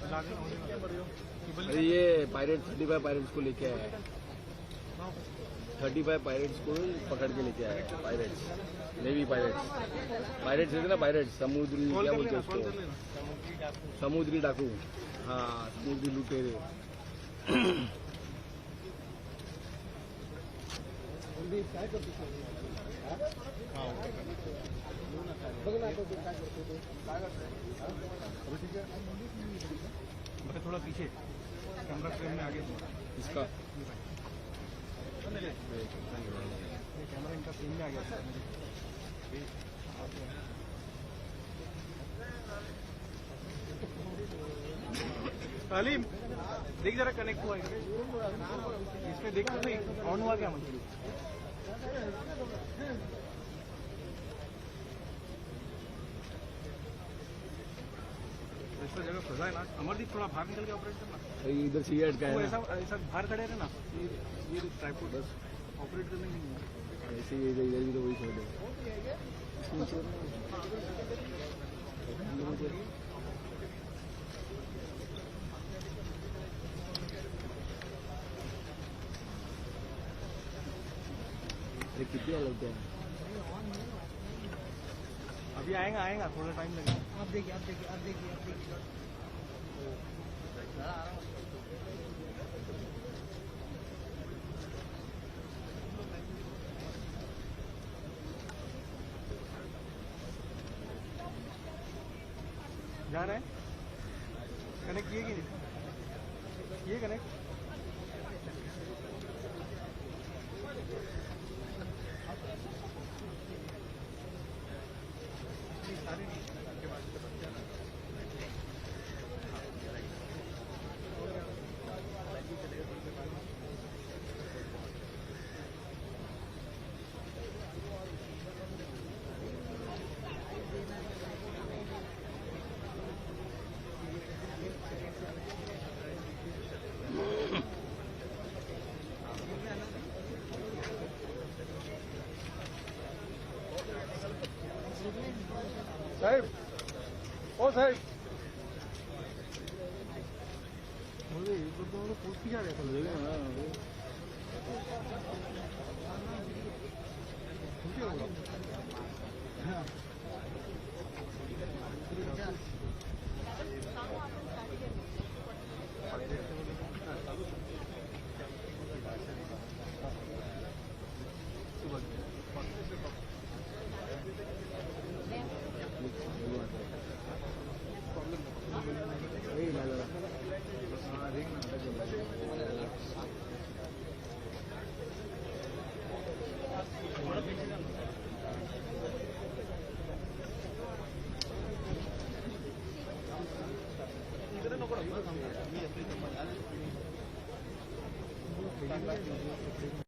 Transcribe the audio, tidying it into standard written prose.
अरे ये pirate 35 pirates को लेके आया है। 35 पायरेट्स को पकड़ के लेके आया है। पायरेट्स नेवी पायरेट्स रहते ना, पायरेट्स समुद्री क्या बोलते हैं उसको, समुद्री डाकू। हाँ, समुद्री लुटेरे। थोड़ा पीछे कैमरा फ्रेम में आगे इसका कैमरा इनका फ्रेम में आ गया। तालीम देख जरा कनेक्ट हुआ इसमें, देख तो नहीं ऑन हुआ क्या मछली। ऐसा जगह फंसा है ना अमरदीप, थोड़ा बाहर निकल के ऑपरेट करना। इधर से ये अटका है, ऐसा ऐसा बाहर खड़े रहे ना, ये ट्राइपॉड बस ऑपरेट करने नहीं है। ऐसे इधर भी तो वही छोड़ दे। कितनी लगता है अभी आएगा थोड़ा टाइम लगेगा। आप देखिए जा रहे हैं, कनेक्ट किए कि नहीं ये कनेक्ट। साहेब ओ साहेब बोले पूछ की जा रहे